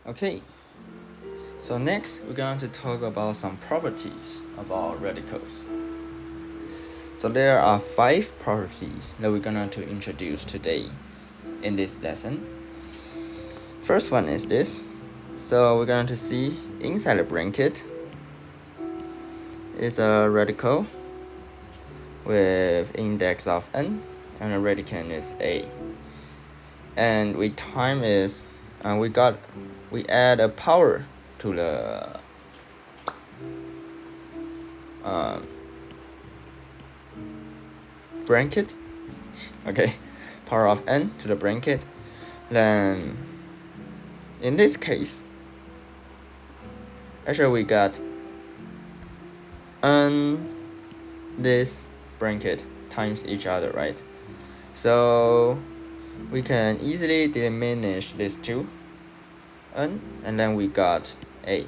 Okay, so next we're going to talk about some properties about radicals. So there are 5 properties that we're going to introduce today in this lesson. First one is this. So we're going to see inside the bracket is a radical with index of n and a radicand is a. And we add a power to the bracket. Okay, power of n to the bracket. Then in this case, actually we got n this bracket times each other, right? So we can easily diminish these two n, and then we got a.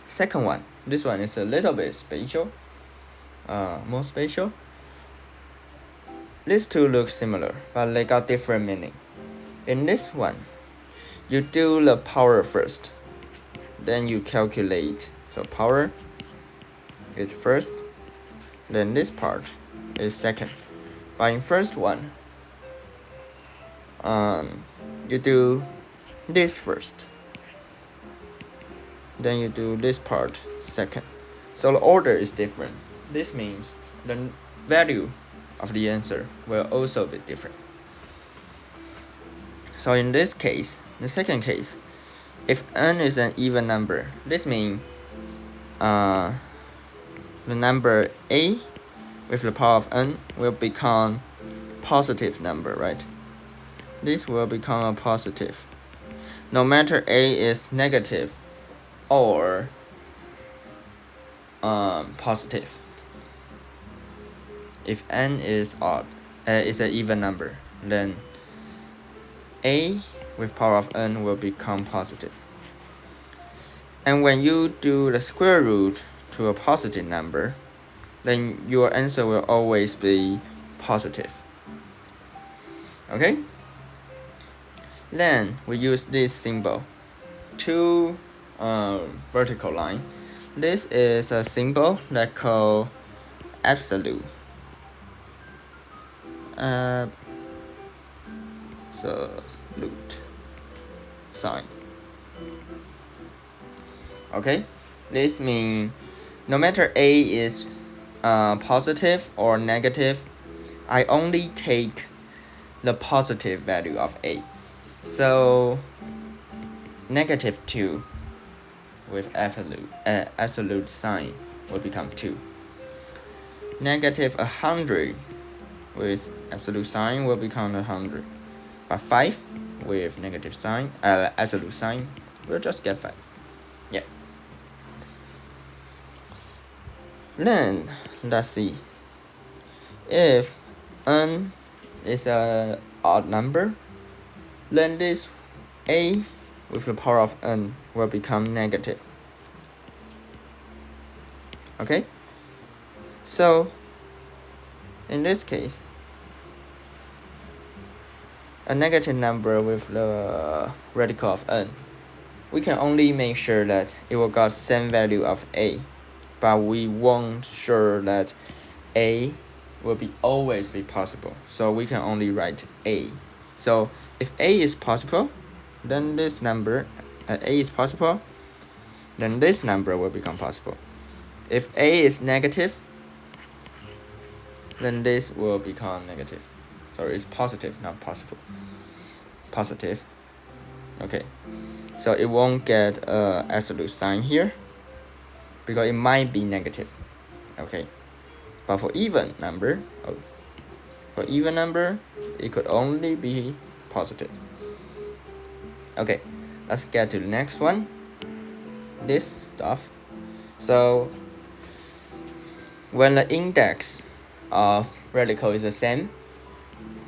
Second one, this one is a little bit special, more special. These two look similar, but they got different meaning. In this one, you do the power first, then you calculate. So power is first, then this part is second. But in first one, you do this first, then you do this part second. So the order is different. This means the value of the answer will also be different. So in this case, the second case, if n is an even number, this means the number a with the power of n will become positive number, right? This will become a positive. No matter a is negative or positive. If n is odd, is an even number, then a with power of n will become positive. And when you do the square root to a positive number, then your answer will always be positive. Okay? Then we use this symbol, two vertical line. This is a symbol that called absolute. Absolute sign. Okay, this means no matter a is positive or negative, I only take the positive value of a. So -2 with absolute sign will become 2. -100 with absolute sign will become 100. But 5 with negative sign, absolute sign, we'll just get 5. Yeah. Then let's see. If n is an odd number, then this a with the power of n will become negative. Okay? So in this case, a negative number with the radical of n, we can only make sure that it will got same value of a, but we won't sure that a will always be possible. So we can only write a. So if a is possible, then this number, a is possible, then this number will become possible. If a is negative, then this will become negative. Sorry, it's positive, not possible. Positive. Okay. So it won't get absolute sign here because it might be negative. Okay. But for even number, it could only be positive. Okay, let's get to the next one. This stuff. So when the index of radical is the same,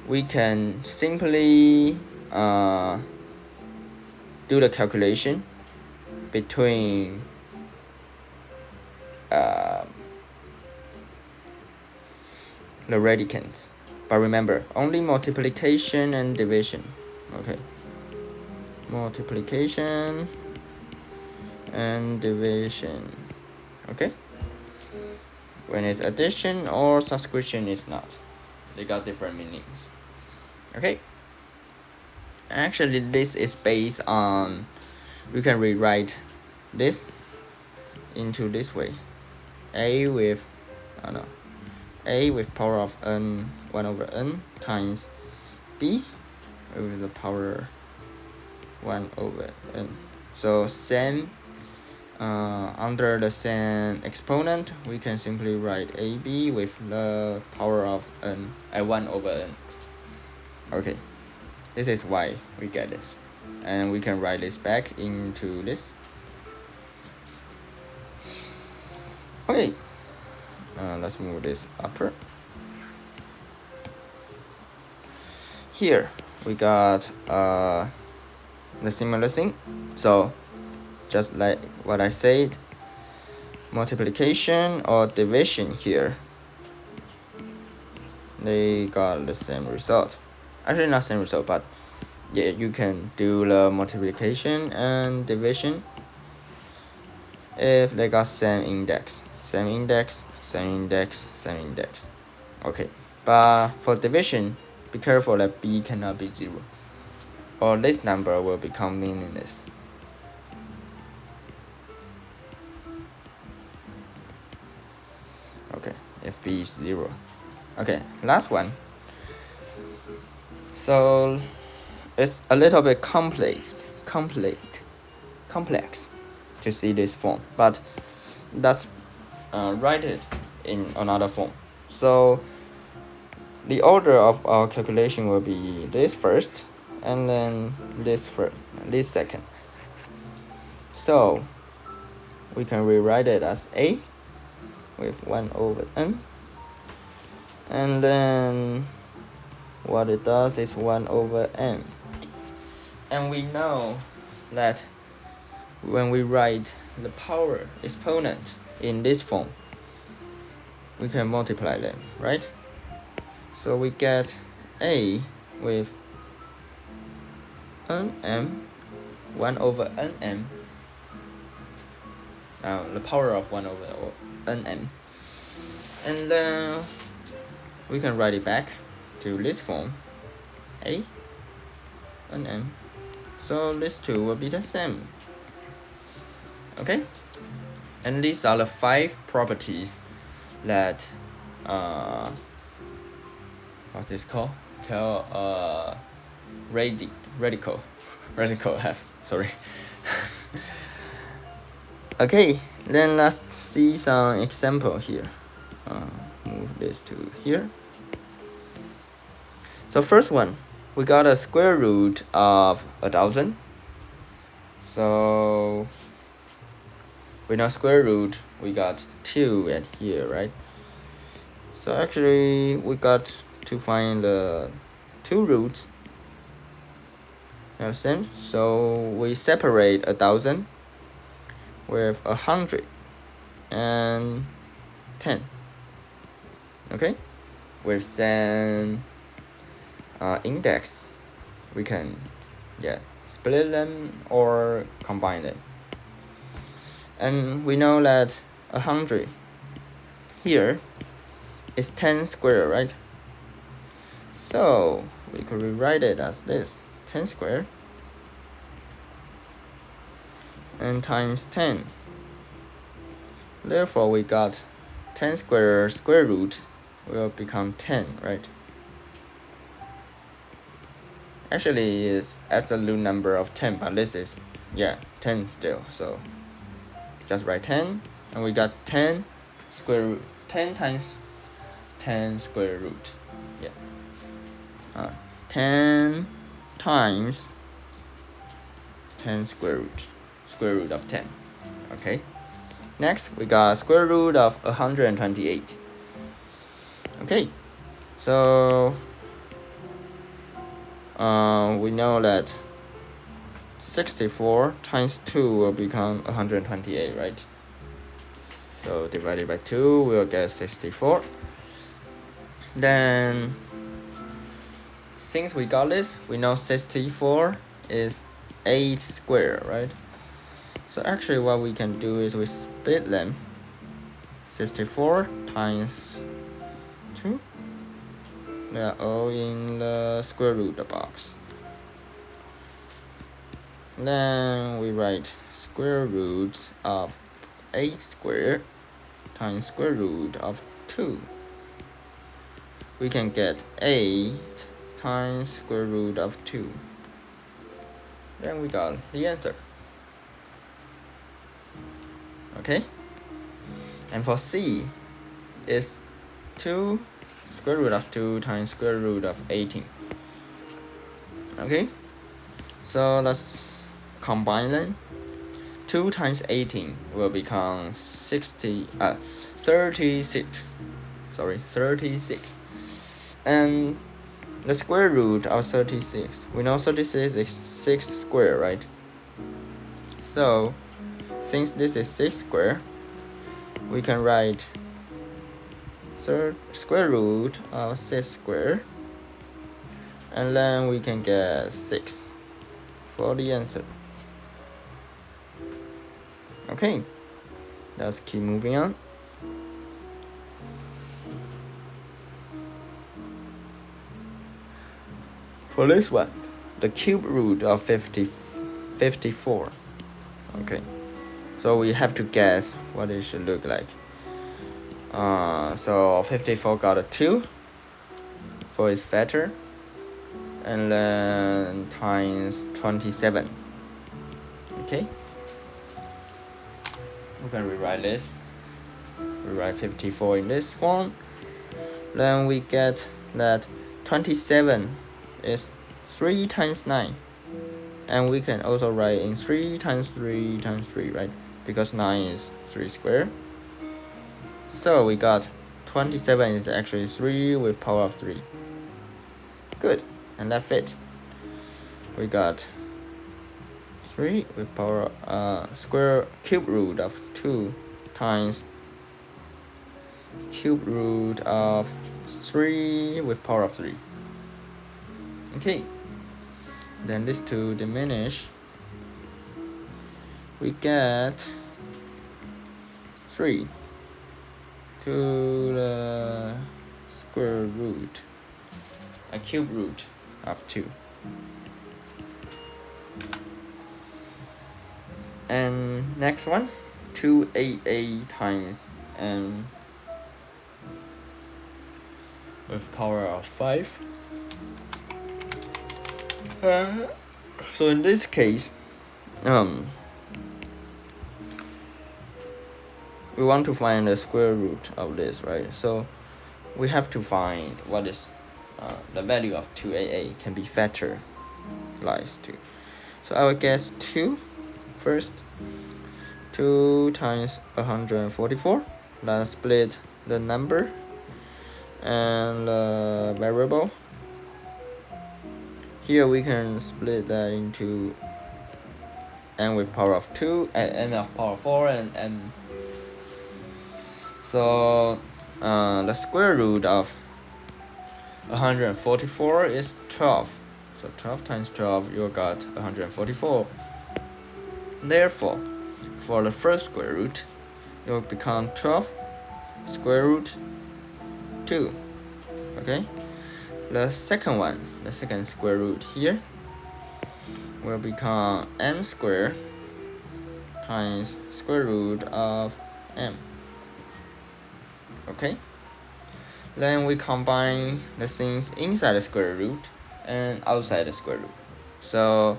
we can simply do the calculation between the radicands. But remember, only multiplication and division. Okay. multiplication and division. Okay, when it's addition or subtraction, it's not. They got different meanings. Okay, actually this is based on, we can rewrite this into this way: a with a with power of n 1 over n times b with the power 1 over n. So same, under the same exponent, we can simply write ab with the power of n 1 over n. Okay, this is why we get this, and we can write this back into this. Okay, let's move this upper. Here we got the similar thing. So just like what I said, multiplication or division here, they got the same result. Actually not same result, but yeah, you can do the multiplication and division if they got same index. Okay, but for division, be careful that b cannot be 0, or this number will become meaningless. Okay, if b is 0. Okay, last one. So it's a little bit complex to see this form, but let's write it in another form. So the order of our calculation will be this first, and then this second. So we can rewrite it as a with 1 over n, and then what it does is 1 over n. And we know that when we write the power exponent in this form, we can multiply them, right? So we get a with nm 1 over nm, the power of 1 over nm, and then we can write it back to this form, a nm. So these two will be the same. Okay, and these are the 5 properties that what's this called? Radical have. Sorry. Okay, then let's see some example here. Move this to here. So first one, we got a square root of 1,000. So we know square root, we got 2 at here, right? So actually we got to find the 2 roots. Understand? So we separate 1,000 with 110. Okay, with same index, we can split them or combine them. And we know that 100 here is 10 square, right? So we could rewrite it as this: 10 square and times 10. Therefore we got 10 square root will become 10, right? Actually it's absolute number of 10, but this is 10 still, so just write 10, and we got 10 square root, 10 times 10 square root, 10 times 10 square root of 10. Okay, next we got square root of 128. Okay, so we know that 64 times 2 will become 128, right? So divided by 2, we'll get 64. Then since we got this, we know 64 is 8 square, right? So actually what we can do is we split them. 64 times 2. They are all in the square root box. Then we write square root of 8 squared times square root of 2. We can get 8 times square root of 2. Then we got the answer. Okay? And for C, it's 2 square root of 2 times square root of 18. Okay? So let's combine them. 2 times 18 will become 36. Sorry, 36. And the square root of 36. We know 36 is 6 square, right? So, since this is 6 square, we can write square root of 6 square. And then we can get 6 for the answer. Okay, let's keep moving on. For this one, the cube root of 54. Okay, so we have to guess what it should look like. So 54 got a 2 for its factor, and then times 27. Okay, we can rewrite this. Rewrite 54 in this form. Then we get that 27 is 3 times 9. And we can also write in 3 times 3 times 3, right? Because 9 is 3 square. So we got 27 is actually 3 with power of 3. Good, and that fit. We got 3 with power square cube root of 2 times cube root of 3 with power of 3. Okay, then these two diminish. We get 3 to the square root, a cube root of 2. And next one, 2AA times m with power of 5. So in this case, we want to find the square root of this, right? So we have to find what is the value of 2AA can be factorized to. So I will guess 2 first. 2 times 144. Let's split the number and the variable. Here we can split that into n with power of 2 and n of power of 4 and n. So the square root of 144 is 12. So 12 times 12, you got 144. Therefore, for the first square root, it will become 12 square root 2. Okay? The second one, the second square root here, will become m squared times square root of m. Okay? Then we combine the things inside the square root and outside the square root. So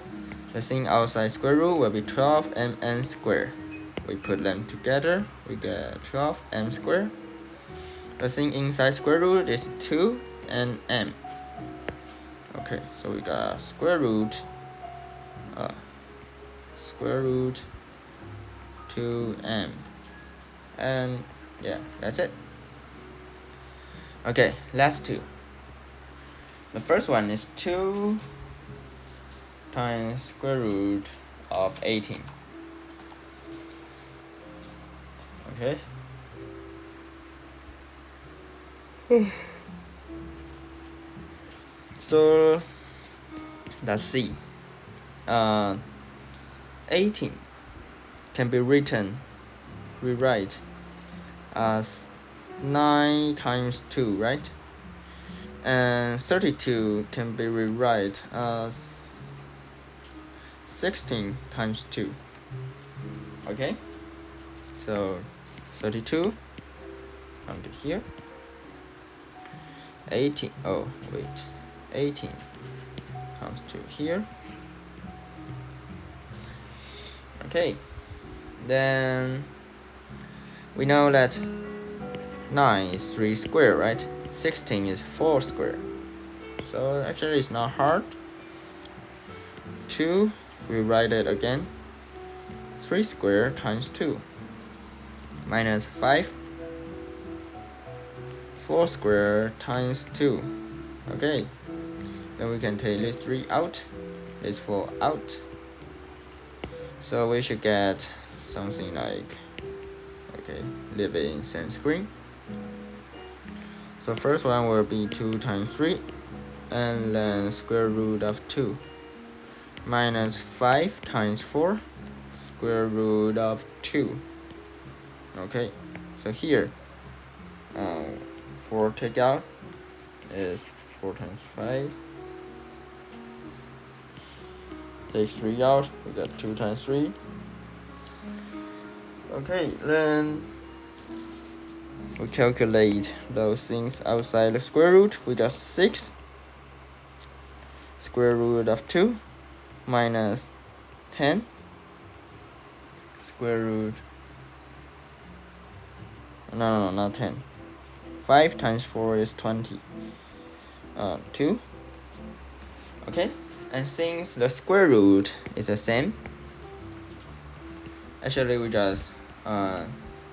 the thing outside square root will be 12mn squared. We put them together, we get 12m squared. The thing inside square root is 2 and m. Okay, so we got square root 2m. And yeah, that's it. Okay, last two. The first one is 2 times square root of 18. Okay. So let's see. 18 can be rewrite as 9 times 2, right? And 32 can be rewrite as 16 times 2. Okay, so 32 come to here. 18 comes to here. Okay, then we know that 9 is 3 square, right? 16 is 4 square. So actually it's not hard. 2, we write it again. 3 square times 2 minus 5. 4 square times 2. Okay, then we can take this 3 out, this 4 out. So we should get something like, okay, leave it in same screen. So first one will be 2 times 3, and then square root of 2 minus 5 times 4, square root of 2. Okay, so here 4 take out is 4 times 5. Take 3 out, we got 2 times 3. Okay, then we calculate those things outside the square root. We got 6 square root of 2 minus 10 square root, no, not 10. 5 times 4 is 20. 2. Okay, and since the square root is the same, actually we just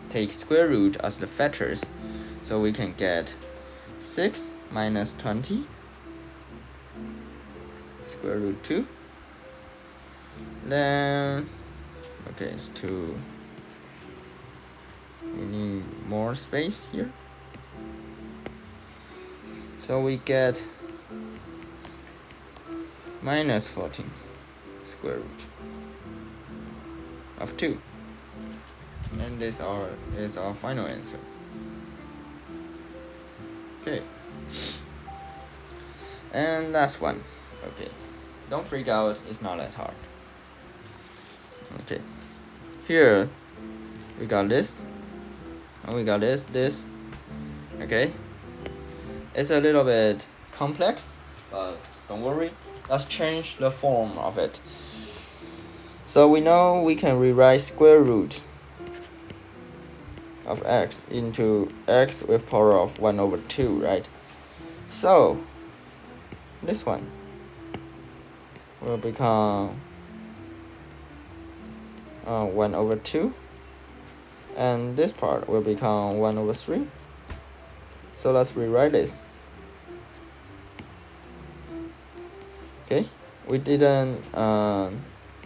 take square root as the factors, so we can get 6 minus 20 square root 2. Then okay, it's 2. We need more space here, so we get minus 14 square root of 2, and this is our final answer. Okay, and last one. Okay, don't freak out, it's not that hard. Okay, here we got this, and we got this. Okay, it's a little bit complex, but don't worry, let's change the form of it. So we know we can rewrite square root of x into x with power of 1 over 2, right? So this one will become 1 over 2, and this part will become 1 over 3. So let's rewrite this. Okay, we didn't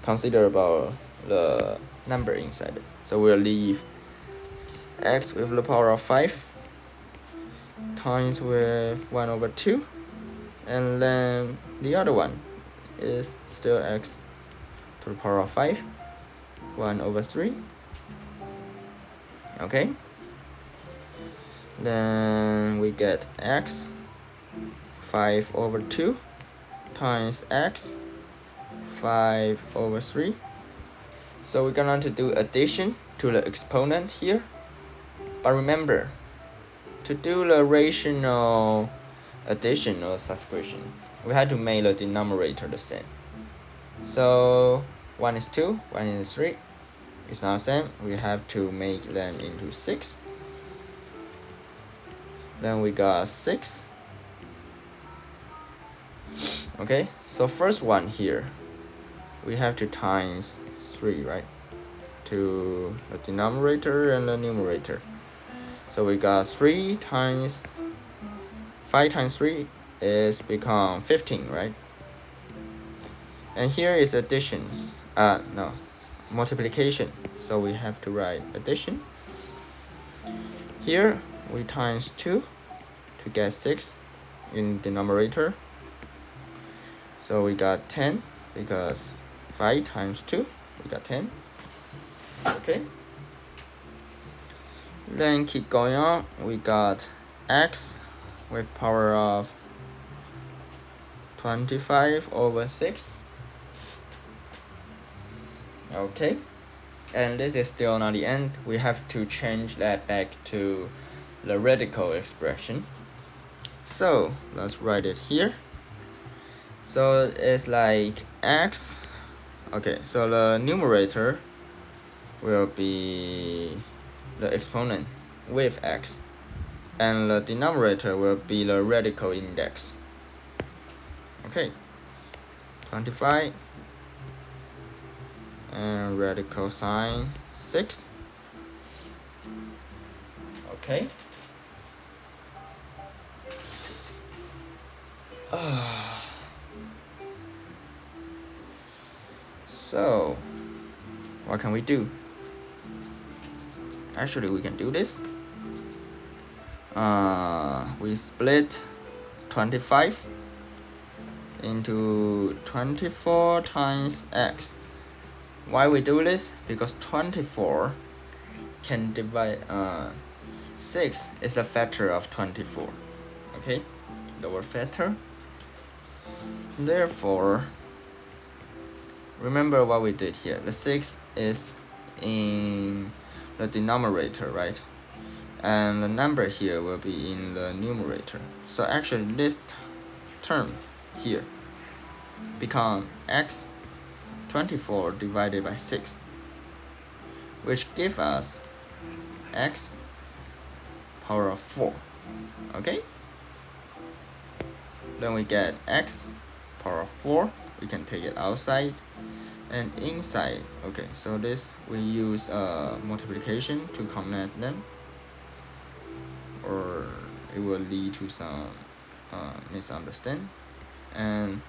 consider about the number inside it, so we'll leave x with the power of 5 times with 1 over 2, and then the other one is still x to the power of 5, 1 over 3. Okay, then we get x 5 over 2 times x 5 over 3. So we're going to do addition to the exponent here, but remember, to do the rational addition or subtraction, we have to make the denominator the same. So 1 is 2, 1 is 3. It's not the same, we have to make them into 6. Then we got 6. Okay, so first one here, we have to times 3, right? To the denominator and the numerator. So we got 3 times 5 times 3 is become 15, right? And here is additions. No, multiplication. So we have to write addition. Here we times 2 to get 6 in denominator. So we got 10 because 5 times 2 we got 10. Okay, then keep going on. We got x with power of 25 over 6. Okay, and this is still not the end. We have to change that back to the radical expression. So let's write it here. So it's like x. Okay, so the numerator will be the exponent with x, and the denominator will be the radical index. Okay, 25 and radical sign 6. Okay. So what can we do? Actually, we can do this. We split 25 into 24 times x. Why we do this? Because 24 can divide 6 is the factor of 24. Okay, the word factor. Therefore, remember what we did here. The 6 is in the denominator, right? And the number here will be in the numerator. So actually this term here become x 24 divided by 6, which give us x power of 4. Okay, then we get x power of 4. We can take it outside and inside. Okay, so this we use multiplication to connect them, or it will lead to some misunderstanding. And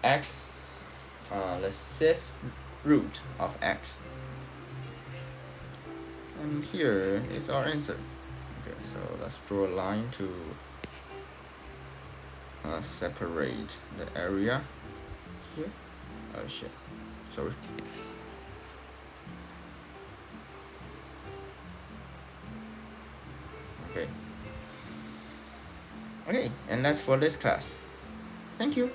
x, the fifth root of x, and here is our answer. Okay, so let's draw a line to separate the area here. Oh shit, sorry. Okay, and that's for this class. Thank you.